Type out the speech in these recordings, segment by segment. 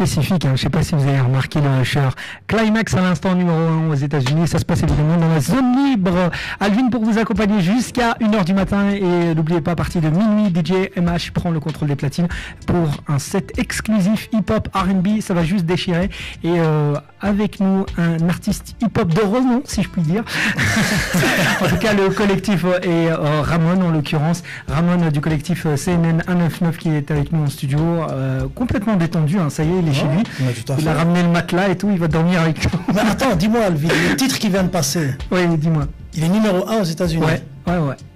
spécifique. Je ne sais pas si vous avez remarqué le Usher. Climax à l'instant numéro 1 aux États-Unis. Ça se passe évidemment dans la zone libre. Alvin pour vous accompagner jusqu'à 1h du matin. Et n'oubliez pas, à partir de minuit, DJ MH prend le contrôle des platines pour un set exclusif hip-hop R&B. Ça va juste déchirer. Et avec nous, un artiste hip-hop de renom, si je puis dire. En tout cas, le collectif est Ramon, en l'occurrence. Ramon du collectif CNN 199 qui est avec nous en studio, complètement détendu. Ça y est, il est chez lui. Il a ramené le matelas et tout, il va dormir avec nous. Mais attends, dis-moi, Alvin, le titre qui vient de passer. Oui, dis-moi. Il est numéro 1 aux États-Unis. Ouais.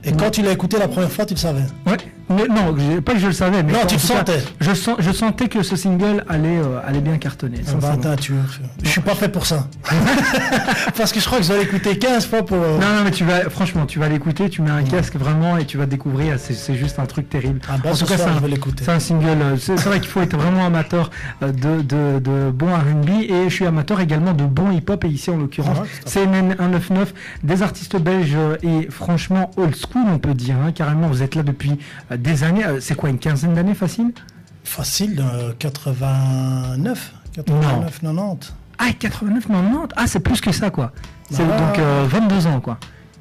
Et quand tu l'as écouté la première fois, tu le savais? Ouais. Mais non, pas que je le savais, mais non, tu le sentais. Je sentais que ce single allait bien cartonner. Je suis pas fait pour ça. Parce que je crois que je dois l'écouter 15 fois pour... Non, mais franchement, tu vas l'écouter, tu mets un casque vraiment et tu vas découvrir, c'est juste un truc terrible. En tout cas, je vais l'écouter. C'est un single, c'est vrai qu'il faut être vraiment amateur de bon R&B, et je suis amateur également de bon hip-hop, et ici en l'occurrence, CNN 199, des artistes belges, et franchement old school on peut dire, carrément, vous êtes là depuis des années, c'est quoi, une quinzaine d'années facile? Facile, 89, 90. Ah, 89, 90. Ah, c'est plus que ça, quoi. C'est donc 22 ans, quoi.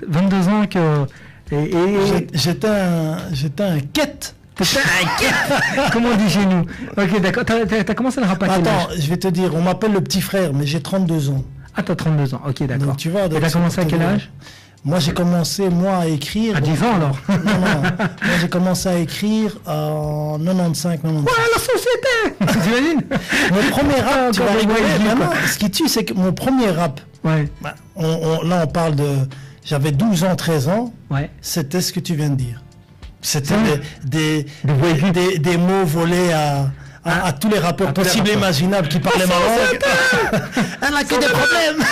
22 ans que... J'étais un quête. T'étais un quête. Comment on dit chez nous? Ok, d'accord. T'as commencé le rap à quel âge? Attends, je vais te dire, on m'appelle le petit frère, mais j'ai 32 ans. Ah, t'as 32 ans. Ok, d'accord. Donc, tu vois, et t'as commencé à quel âge? Moi, j'ai commencé, à écrire... À 10 ans, alors? Non. Moi, j'ai commencé à écrire en 95, 96. Ouais, la société. T'imagines? Mon premier rap, tu vas rigoler, vraiment, ce qui tue, c'est que mon premier rap, ouais. Là, on parle de... J'avais 12 ans, 13 ans, ouais. C'était ce que tu viens de dire. C'était des mots volés à tous les rappeurs possibles et imaginables qui parlaient ma langue. Elle a que des problèmes.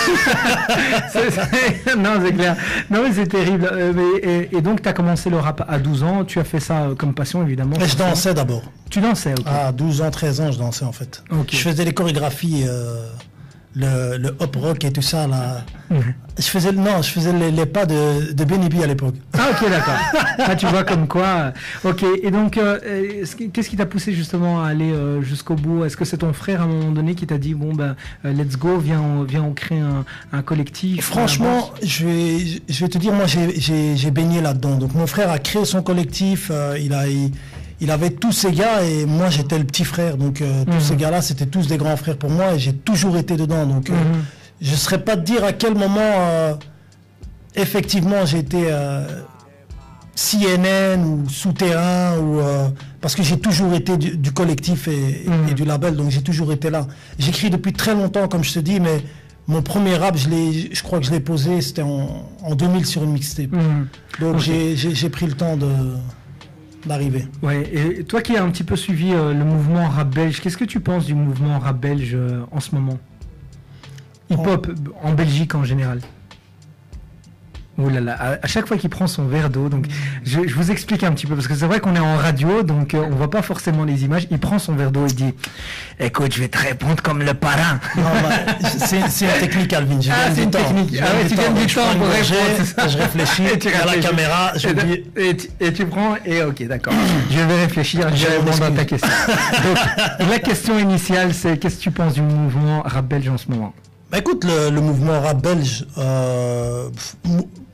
Non, c'est clair. Non, mais c'est terrible. Et donc, tu as commencé le rap à 12 ans. Tu as fait ça comme passion, évidemment. Mais je dansais d'abord. Tu dansais, ok. À 12 ans, 13 ans, je dansais, en fait. Okay. Je faisais les chorégraphies, le hop rock et tout ça, là. Je faisais les pas de Benny B à l'époque. Ah, ok, d'accord. Ah, tu vois comme quoi. Ok, et donc, qu'est-ce qui t'a poussé justement à aller jusqu'au bout? Est-ce que c'est ton frère à un moment donné qui t'a dit, bon, let's go, viens, on crée un collectif? Franchement, je vais te dire, moi, j'ai baigné là-dedans. Donc, mon frère a créé son collectif, il avait tous ces gars, et moi, j'étais le petit frère. Donc, tous ces gars-là, c'était tous des grands frères pour moi, et j'ai toujours été dedans. Donc, je ne saurais pas te dire à quel moment, effectivement, j'ai été CNN ou souterrain, parce que j'ai toujours été du collectif et du label, donc j'ai toujours été là. J'écris depuis très longtemps, comme je te dis, mais mon premier rap, je crois que je l'ai posé, c'était en 2000 sur une mixtape. Donc j'ai pris le temps d'arriver. Ouais, et toi qui as un petit peu suivi le mouvement rap belge, qu'est-ce que tu penses du mouvement rap belge en ce moment? Hip-hop en Belgique en général. Oh là là, à chaque fois qu'il prend son verre d'eau, donc je vous explique un petit peu, parce que c'est vrai qu'on est en radio, donc on voit pas forcément les images. Il prend son verre d'eau et dit, écoute, je vais te répondre comme le parrain. Non, c'est une technique, Alvin. C'est une technique. Tu gagnes du temps pour répondre. Je réfléchis, tu as la caméra, et tu prends, et ok, d'accord. Je vais réfléchir, je vais répondre à ta question. Donc, la question initiale, c'est qu'est-ce que tu penses du mouvement rap belge en ce moment? Écoute, le mouvement rap belge,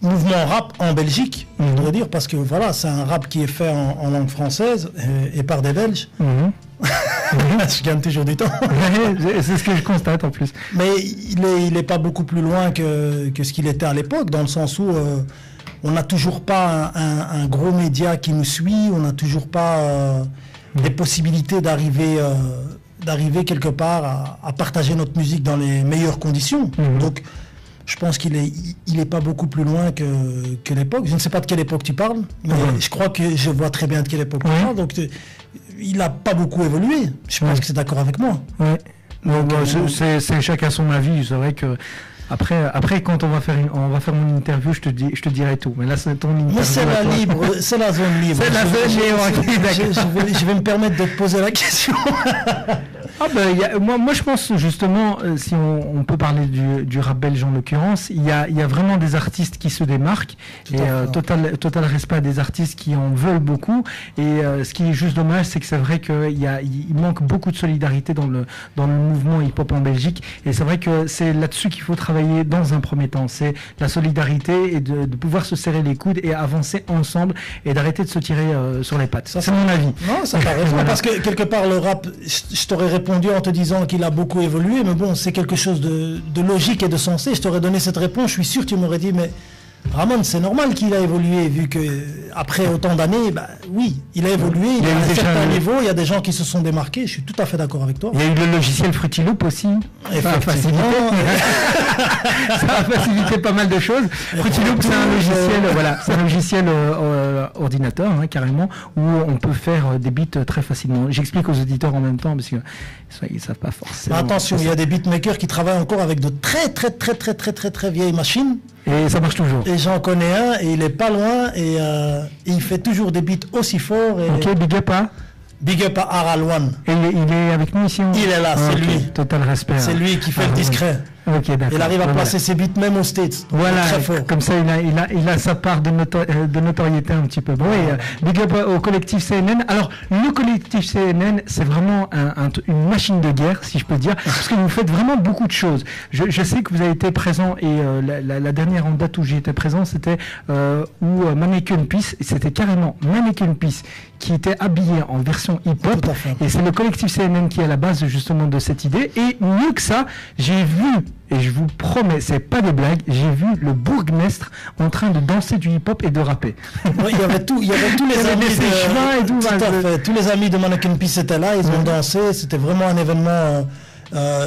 mouvement rap en Belgique, je voudrais dire, parce que voilà, c'est un rap qui est fait en langue française et par des Belges. Je gagne toujours du temps. C'est ce que je constate en plus. Mais il est pas beaucoup plus loin que ce qu'il était à l'époque, dans le sens où on n'a toujours pas un gros média qui nous suit, on n'a toujours pas des possibilités d'arriver quelque part à partager notre musique dans les meilleures conditions. Donc, je pense qu'il est pas beaucoup plus loin que l'époque. Je ne sais pas de quelle époque tu parles, mais je crois que je vois très bien de quelle époque tu parles. Donc, il n'a pas beaucoup évolué. Je pense que c'est d'accord avec moi. Ouais. Donc, c'est chacun son avis. C'est vrai que après, quand on va faire mon interview, je te dirai tout. Mais là, c'est ton interview. Mais c'est la zone libre. C'est la zone libre. Je vais me permettre de te poser la question. Moi je pense justement, si on peut parler du rap belge en l'occurrence, il y a vraiment des artistes qui se démarquent et total respect à des artistes qui en veulent beaucoup. Et ce qui est juste dommage, c'est que c'est vrai qu'il manque beaucoup de solidarité dans le mouvement hip-hop en Belgique. Et c'est vrai que c'est là-dessus qu'il faut travailler dans un premier temps. C'est la solidarité et de pouvoir se serrer les coudes et avancer ensemble et d'arrêter de se tirer sur les pattes. Ça, c'est mon avis. Non, ça paraît raison, parce que quelque part le rap, je t'aurais répondu en te disant qu'il a beaucoup évolué, mais bon, c'est quelque chose de logique et de sensé. Je t'aurais donné cette réponse, je suis sûr que tu m'aurais dit, mais Ramon, c'est normal qu'il a évolué, vu que après autant d'années, oui, il a évolué, il est à un certain niveau, il y a des gens qui se sont démarqués, je suis tout à fait d'accord avec toi. Il y a eu le logiciel Fruity Loop aussi, ça a facilité pas mal de choses. Fruity Loop, c'est un logiciel ordinateur, carrément, où on peut faire des beats très facilement. J'explique aux auditeurs en même temps, parce qu'ils ne savent pas forcément. Attention, il y a des beatmakers qui travaillent encore avec de très vieilles machines. Et ça marche toujours. Et j'en connais un, et il est pas loin, et il fait toujours des beats aussi forts. Ok, big up à Aralwan. Et il est avec nous ici. Il est là, c'est lui. Total respect. C'est lui qui fait le discret. Okay, il arrive à placer ses beats même aux States. Voilà, très fort. Comme ça il a sa part de notoriété un petit peu. Bon, et big up au collectif CNN. Alors le collectif CNN, c'est vraiment une machine de guerre, si je peux dire, parce que vous faites vraiment beaucoup de choses. Je sais que vous avez été présent, et la dernière en date où j'y étais présent, c'était où Mannequin Peace, c'était carrément Mannequin Peace qui était habillé en version hip-hop, et c'est le collectif CNN qui est à la base justement de cette idée. Et mieux que ça, j'ai vu, et je vous promets, c'est pas des blagues, j'ai vu le bourgmestre en train de danser du hip-hop et de rapper. Oui, il y avait tous les amis tous les amis de Mannequin Peace étaient là, ils ont dansé, c'était vraiment un événement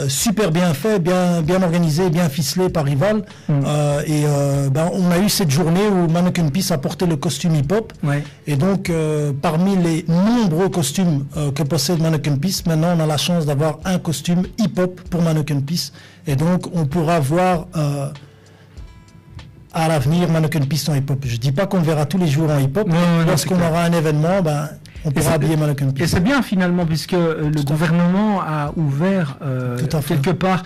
super bien fait, bien organisé, bien ficelé par Rival. On a eu cette journée où Mannequin Peace a porté le costume hip-hop. Ouais. Et donc, parmi les nombreux costumes que possède Mannequin Peace, maintenant on a la chance d'avoir un costume hip-hop pour Mannequin Peace. Et donc, on pourra voir à l'avenir Mannequin Peace en hip-hop. Je dis pas qu'on verra tous les jours en hip-hop. Lorsqu'on aura un événement, on pourra habiller Mannequin Peace. Et c'est bien finalement, puisque le gouvernement a ouvert quelque part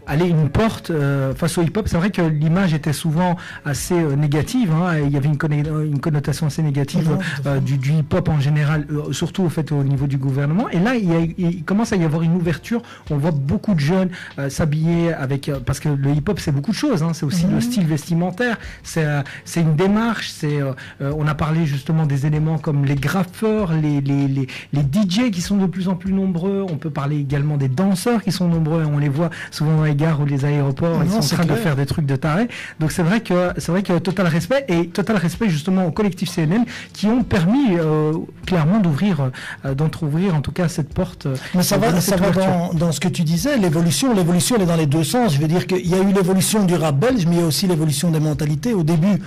une porte face au hip-hop. C'est vrai que l'image était souvent assez négative, il y avait une connotation assez négative du hip-hop en général, surtout au niveau du gouvernement. Et là, il commence à y avoir une ouverture. On voit beaucoup de jeunes s'habiller avec, parce que le hip-hop c'est beaucoup de choses, c'est aussi le style vestimentaire, c'est une démarche, on a parlé justement des éléments comme les graffeurs, les DJ qui sont de plus en plus nombreux. On peut parler également des danseurs qui sont nombreux, et on les voit souvent dans les gares ou les aéroports, ils sont en train de faire des trucs de taré. Donc c'est vrai que total respect justement au collectif CNN qui ont permis clairement d'entrouvrir en tout cas cette porte. Mais ça va dans ce que tu disais, l'évolution elle est dans les deux sens. Je veux dire qu'il y a eu l'évolution du rap belge, mais il y a aussi l'évolution des mentalités. Au début,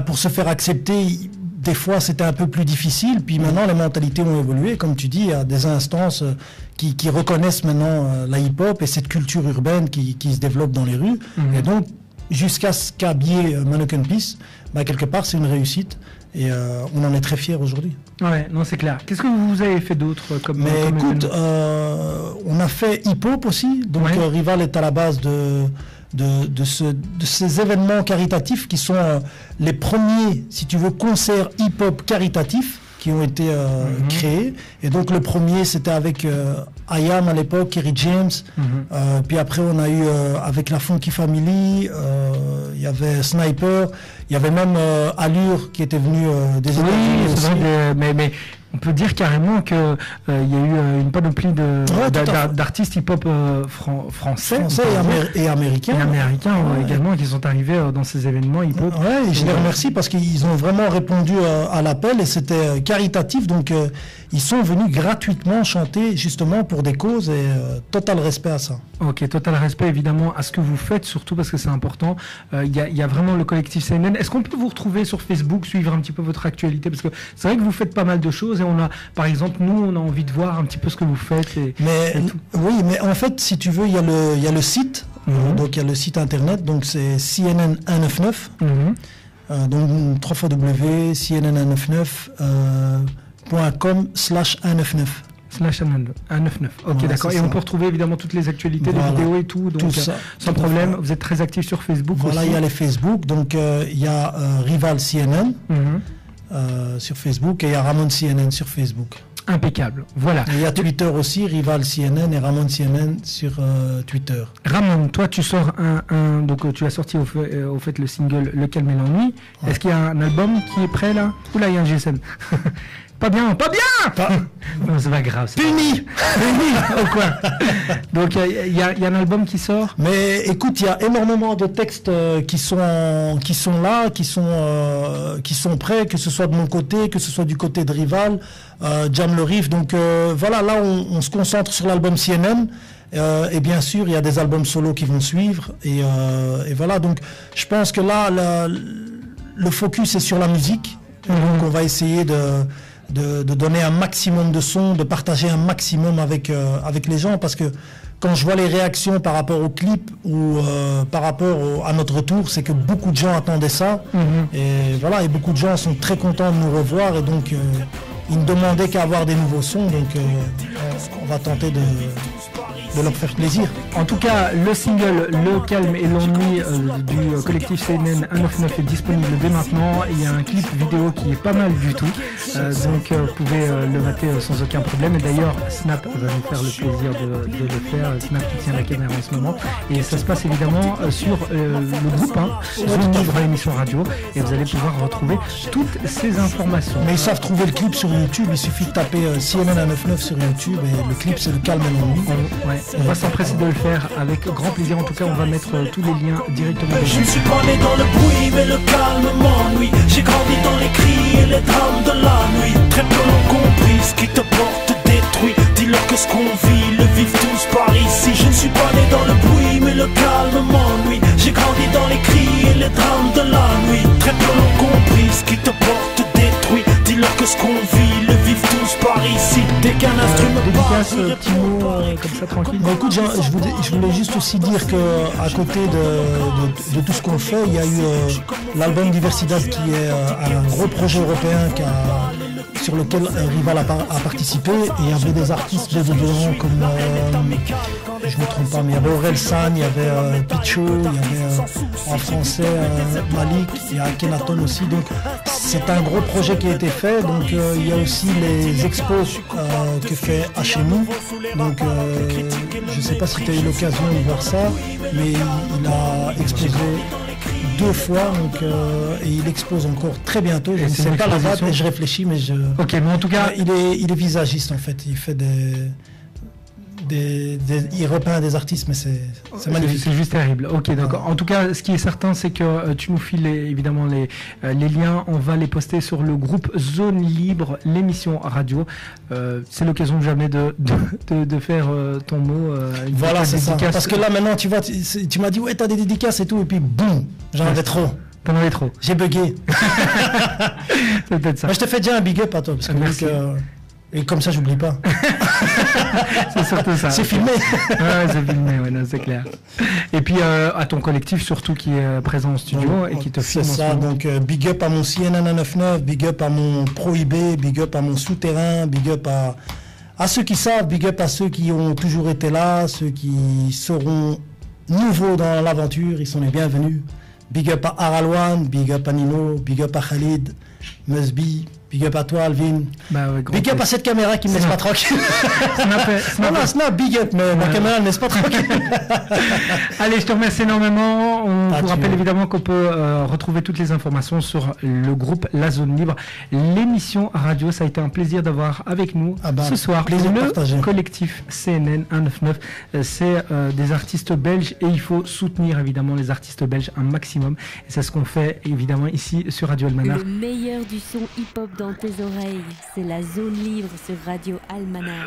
pour se faire accepter, des fois c'était un peu plus difficile, puis maintenant les mentalités ont évolué, comme tu dis, il y a des instances qui reconnaissent maintenant la hip-hop et cette culture urbaine qui se développe dans les rues, et donc jusqu'à ce qu'habiller Mannequin Peace, quelque part c'est une réussite, et on en est très fiers aujourd'hui. Ouais, non, c'est clair. Qu'est-ce que vous avez fait d'autre comme écoute, on a fait hip-hop aussi, donc Rival est à la base de ces événements caritatifs qui sont les premiers, si tu veux, concerts hip-hop caritatifs qui ont été créés. Et donc le premier, c'était avec IAM à l'époque, Kerry James. Puis après, on a eu avec la Funky Family, il y avait Sniper, il y avait même Allure qui était venu des États-Unis aussi. Mais on peut dire carrément qu'il y a eu une panoplie d'artistes hip-hop français et américains. Également qui sont arrivés dans ces événements hip-hop. Ouais, et je les remercie parce qu'ils ont vraiment répondu à l'appel, et c'était caritatif. Donc ils sont venus gratuitement chanter justement pour des causes, et total respect à ça. Ok, total respect évidemment à ce que vous faites, surtout parce que c'est important. Il y a vraiment le collectif CNN. Est-ce qu'on peut vous retrouver sur Facebook, suivre un petit peu votre actualité? Parce que c'est vrai que vous faites pas mal de choses, et on a, par exemple, on a envie de voir un petit peu ce que vous faites. Oui, mais en fait, si tu veux, il y a le site, donc il y a le site internet, donc c'est CNN 199, donc www.cnn199.com/199. /199. Ok, Voilà, d'accord. Et on peut retrouver évidemment toutes les actualités, les vidéos et tout. Donc, tout ça, sans problème. Vous êtes très actif sur Facebook voilà, aussi. il y a les Facebook. Donc, il y a Rival CNN sur Facebook et il y a Ramon CNN sur Facebook. Impeccable. Voilà. Et il y a Twitter aussi, Rival CNN et Ramon CNN sur Twitter. Ramon, toi, tu sors donc tu as sorti au fait le single Le Calme et l'Ennui. Ouais. Est-ce qu'il y a un album qui est prêt là? Oula, il y a un GSM. Pas bien. Non, c'est pas grave. Puni au coin. Donc il y a un album qui sort. Mais écoute, il y a énormément de textes qui sont là, qui sont prêts, que ce soit de mon côté, que ce soit du côté de Rival, Jam le Riff. Donc voilà, là on se concentre sur l'album CNN. Et bien sûr, il y a des albums solo qui vont suivre. Et voilà, donc je pense que là, le focus est sur la musique. Donc on va essayer de donner un maximum de sons, de partager un maximum avec les gens, parce que quand je vois les réactions par rapport au clip ou par rapport à notre retour, c'est que beaucoup de gens attendaient ça. Et voilà, et beaucoup de gens sont très contents de nous revoir, et donc ils ne demandaient qu'à avoir des nouveaux sons, donc on va tenter de leur faire plaisir. En tout cas, le single Le Calme et l'Ennui du collectif CNN 199 est disponible dès maintenant. Il y a un clip vidéo qui est pas mal du tout, donc vous pouvez le mater sans aucun problème. Et d'ailleurs, Snap va nous faire le plaisir de le faire. Snap qui tient la caméra en ce moment. Et ça se passe évidemment sur le groupe Zone Libre émission radio. Et vous allez pouvoir retrouver toutes ces informations. Mais ils savent trouver le clip sur YouTube. Il suffit de taper CNN 199 sur YouTube et le clip c'est Le Calme et l'Ennui. Ouais. On va s'empresser de le faire avec grand plaisir. En tout cas, on va mettre tous les liens directement dessus. Je ne suis pas né dans le bruit, mais le calme m'ennuie. J'ai grandi dans les cris et les drames de la nuit. Très peu l'ont compris, ce qui te porte détruit. Dis-leur que ce qu'on vit, le vivent tous par ici. Je ne suis pas né dans le bruit, mais le calme m'ennuie. J'ai grandi dans les cris et les drames de la nuit. Très peu l'ont compris, ce qui te porte détruit. Dis-leur que ce qu'on vit, le vivent tous par ici. Dès qu'un instrument dédicace, petit mot comme ça tranquille. Bon, écoute, je voulais juste aussi dire que à côté de tout ce qu'on fait, il y a eu l'album Diversidad qui est un gros projet européen sur lequel Rival a participé, et il y avait des artistes dedans comme je ne me trompe pas, mais il y avait Aurel San, il y avait Picho, il y avait en français Malik, il y a Akhenaton aussi. Donc c'est un gros projet qui a été fait. Donc il y a aussi les expos que fait HMI. Donc je ne sais pas si tu as eu l'occasion de voir ça, mais il a exposé 2 fois, donc, et il expose encore très bientôt. Je ne sais pas la date, et je réfléchis, mais Ok, mais en tout cas, il est visagiste en fait. Il fait il repeint des artistes, mais c'est magnifique. C'est juste terrible. Ok, d'accord. En tout cas, ce qui est certain, c'est que tu nous files évidemment les liens. On va les poster sur le groupe Zone Libre, l'émission radio. C'est l'occasion jamais de faire ton mot. Voilà, c'est ça. Parce que là, maintenant, tu vois, tu m'as dit, ouais, t'as des dédicaces et tout, et puis boum, j'en avais trop. T'en avais trop. J'ai bugué. C'est peut-être ça. Mais je te fais déjà un big up à toi, parce que merci. Et comme ça, j'oublie pas. C'est surtout ça. C'est filmé. Ouais, c'est filmé, ouais, non, c'est clair. Et puis à ton collectif surtout qui est présent en studio et qui te filme. C'est ça, donc big up à mon CNN 199, big up à mon Prohibé, big up à mon Souterrain, big up à ceux qui savent, big up à ceux qui ont toujours été là, ceux qui seront nouveaux dans l'aventure, ils sont les bienvenus. Big up à Aralouane, big up à Nino, big up à Khalid, Musby, big up à toi Alvin. Bah ouais, big up à cette caméra qui me laisse pas tranquille. Snap, big up, mais ma caméra ne laisse pas tranquille. Allez, je te remercie énormément. On vous rappelle évidemment qu'on peut retrouver toutes les informations sur le groupe La Zone Libre. L'émission radio, ça a été un plaisir d'avoir avec nous ce soir le collectif CNN 199. C'est des artistes belges et il faut soutenir évidemment les artistes belges un maximum. Et c'est ce qu'on fait évidemment ici sur Radio Almanar. Le meilleur du son hip-hop dans tes oreilles, c'est La Zone Libre sur Radio Almanar.